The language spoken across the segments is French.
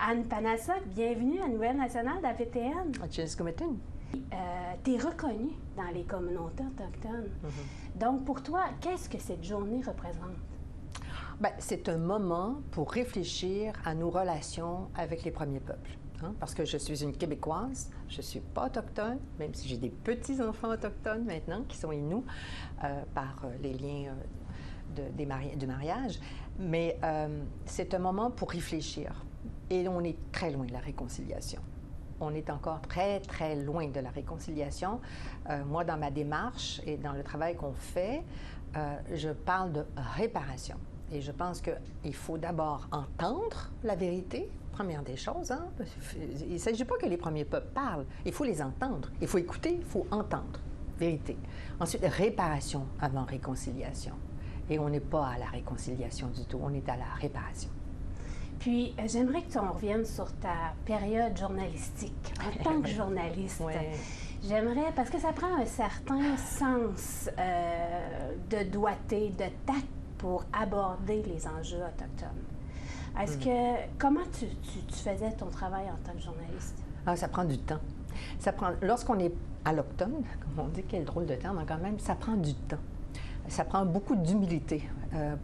Anne Panasok, bienvenue à Nouvelle Nationale d'APTN. Tu es reconnue dans les communautés autochtones. Donc, pour toi, qu'est-ce que cette journée représente? Bien, c'est un moment pour réfléchir à nos relations avec les premiers peuples. Parce que je suis une Québécoise, je ne suis pas autochtone, même si j'ai des petits-enfants autochtones maintenant qui sont Inuits par les liens du mariage. Mais c'est un moment pour réfléchir. Et on est très loin de la réconciliation. On est encore très, très loin de la réconciliation. Moi, dans ma démarche et dans le travail qu'on fait, je parle de réparation. Et je pense qu'il faut d'abord entendre la vérité, première des choses. Il ne s'agit pas que les premiers peuples parlent, il faut les entendre. Il faut écouter, il faut entendre. Vérité. Ensuite, réparation avant réconciliation. Et on n'est pas à la réconciliation du tout, on est à la réparation. Puis, j'aimerais que tu en reviennes sur ta période journalistique, en tant que journaliste. Ouais. J'aimerais, parce que ça prend un certain sens de doigté, de tact pour aborder les enjeux autochtones. Est-ce que, comment tu faisais ton travail en tant que journaliste? Ah, ça prend du temps. Lorsqu'on est alloctone, comme on dit, quel drôle de terme, quand même, ça prend du temps. Ça prend beaucoup d'humilité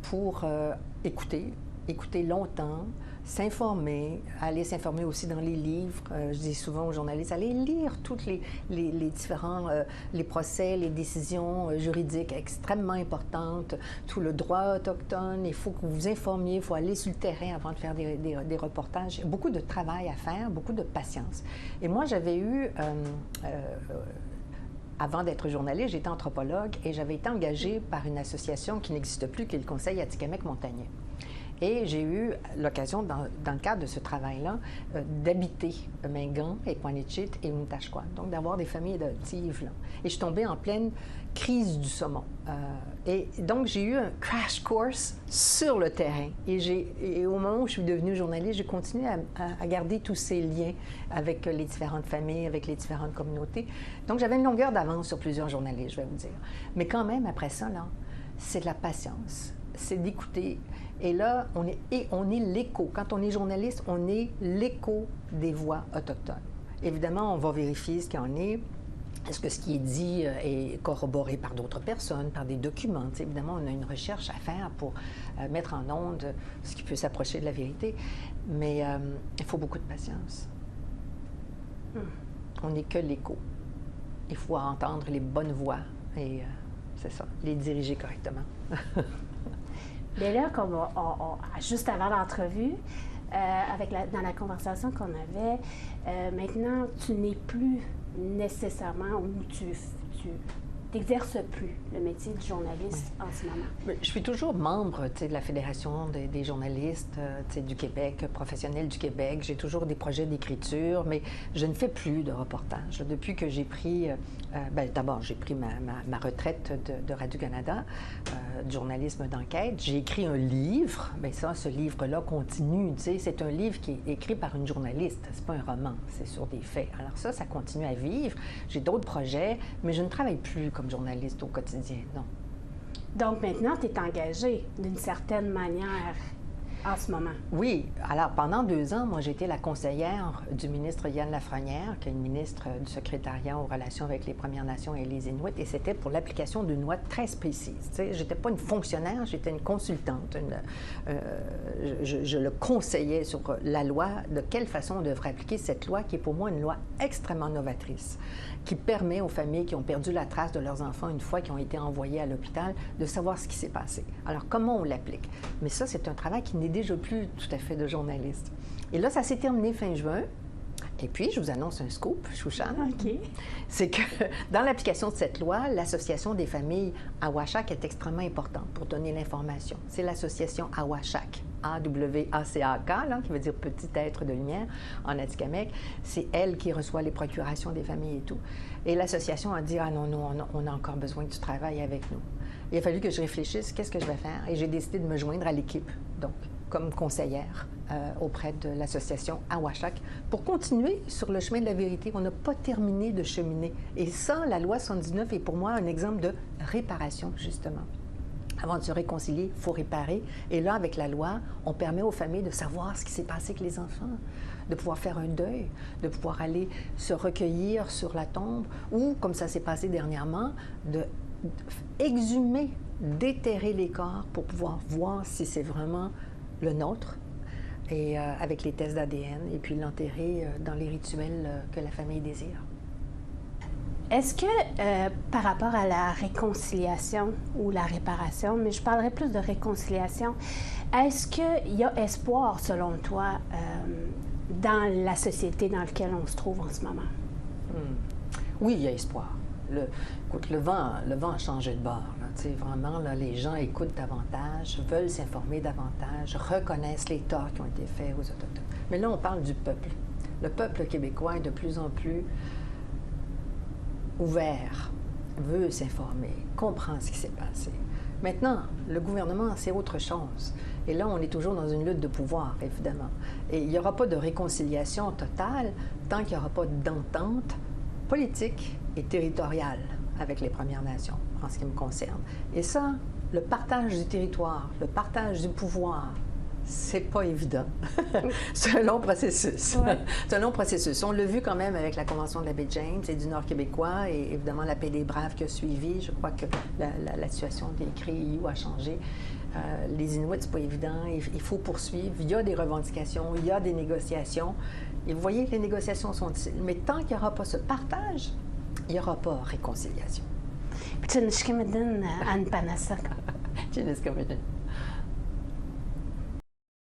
pour écouter longtemps, s'informer, aller s'informer aussi dans les livres. Je dis souvent aux journalistes, allez lire toutes les différents les procès, les décisions juridiques extrêmement importantes, tout le droit autochtone. Il faut que vous vous informiez, il faut aller sur le terrain avant de faire des reportages. Beaucoup de travail à faire, beaucoup de patience. Et moi, j'avais eu... avant d'être journaliste, j'étais anthropologue et j'avais été engagée par une association qui n'existe plus, qui est le Conseil Atikamekw-Montagnais. Et j'ai eu l'occasion, dans le cadre de ce travail-là, d'habiter Mingan et Pointe-Échite et Untashquan, donc d'avoir des familles adoptives là. Et je suis tombée en pleine crise du saumon. Et donc, j'ai eu un crash course sur le terrain. Et au moment où je suis devenue journaliste, j'ai continué à garder tous ces liens avec les différentes familles, avec les différentes communautés. Donc, j'avais une longueur d'avance sur plusieurs journalistes, je vais vous dire. Mais quand même, après ça, là, c'est de la patience. C'est d'écouter. Et là, on est l'écho. Quand on est journaliste, on est l'écho des voix autochtones. Évidemment, on va vérifier ce qu'il y en est. Est-ce que ce qui est dit est corroboré par d'autres personnes, par des documents? T'sais, évidemment, on a une recherche à faire pour mettre en onde ce qui peut s'approcher de la vérité. Mais il faut beaucoup de patience. On n'est que l'écho. Il faut entendre les bonnes voix et c'est ça, les diriger correctement. Bien là, comme juste avant l'entrevue, dans la conversation qu'on avait, maintenant, tu n'es plus nécessairement où tu n'exerces plus le métier de journaliste en ce moment. Je suis toujours membre de la Fédération des journalistes du Québec, professionnels du Québec. J'ai toujours des projets d'écriture, mais je ne fais plus de reportage. Depuis que j'ai pris, d'abord, j'ai pris ma retraite de Radio-Canada, de journalisme d'enquête. J'ai écrit un livre, mais ça, ce livre-là continue. C'est un livre qui est écrit par une journaliste. C'est pas un roman, c'est sur des faits. Alors ça continue à vivre. J'ai d'autres projets, mais je ne travaille plus comme journaliste au quotidien, non. Donc maintenant, tu es engagée d'une certaine manière en ce moment. Oui. Alors, pendant 2 ans, moi, j'étais la conseillère du ministre Yann Lafrenière, qui est une ministre du secrétariat aux relations avec les Premières Nations et les Inuits, et c'était pour l'application d'une loi très précise. Je n'étais pas une fonctionnaire, j'étais une consultante. Je le conseillais sur la loi, de quelle façon on devrait appliquer cette loi, qui est pour moi une loi extrêmement novatrice, qui permet aux familles qui ont perdu la trace de leurs enfants une fois qu'ils ont été envoyés à l'hôpital de savoir ce qui s'est passé. Alors, comment on l'applique? Mais ça, c'est un travail qui n'est déjà plus tout à fait de journaliste. Et là, ça s'est terminé fin juin. Et puis, je vous annonce un scoop, Chouchane. OK. C'est que dans l'application de cette loi, l'Association des familles Awashak est extrêmement importante pour donner l'information. C'est l'association Awashak, A-W-A-C-A-K, qui veut dire petit être de lumière en Atikamekw. C'est elle qui reçoit les procurations des familles et tout. Et l'association a dit, ah non, on a encore besoin que tu travailles avec nous. Il a fallu que je réfléchisse, qu'est-ce que je vais faire? Et j'ai décidé de me joindre à l'équipe, donc, comme conseillère auprès de l'association Awashak pour continuer sur le chemin de la vérité. On n'a pas terminé de cheminer. Et ça, la loi 79 est pour moi un exemple de réparation, justement. Avant de se réconcilier, il faut réparer. Et là, avec la loi, on permet aux familles de savoir ce qui s'est passé avec les enfants, de pouvoir faire un deuil, de pouvoir aller se recueillir sur la tombe ou, comme ça s'est passé dernièrement, d'exhumer, déterrer les corps pour pouvoir voir si c'est vraiment le nôtre, et avec les tests d'ADN, et puis l'enterrer dans les rituels que la famille désire. Est-ce que, par rapport à la réconciliation ou la réparation, mais je parlerais plus de réconciliation, est-ce qu'il y a espoir, selon toi, dans la société dans laquelle on se trouve en ce moment? Oui, il y a espoir. Écoute, le vent a changé de bord. Vraiment, là, les gens écoutent davantage, veulent s'informer davantage, reconnaissent les torts qui ont été faits aux Autochtones. Mais là, on parle du peuple. Le peuple québécois est de plus en plus ouvert, veut s'informer, comprend ce qui s'est passé. Maintenant, le gouvernement, c'est autre chose. Et là, on est toujours dans une lutte de pouvoir, évidemment. Et il n'y aura pas de réconciliation totale tant qu'il n'y aura pas d'entente politique et territoriale avec les Premières Nations, en ce qui me concerne. Et ça, le partage du territoire, le partage du pouvoir, c'est pas évident. C'est un long processus. Ouais. C'est un long processus. On l'a vu quand même avec la Convention de la baie James et du Nord québécois et évidemment la paix des Braves qui a suivi. Je crois que la situation des Cris a changé. Les Inuits, c'est pas évident. Il faut poursuivre. Il y a des revendications, il y a des négociations. Et vous voyez, les négociations sont difficiles. Mais tant qu'il n'y aura pas ce partage, il n'y aura pas réconciliation. Puis, tu nous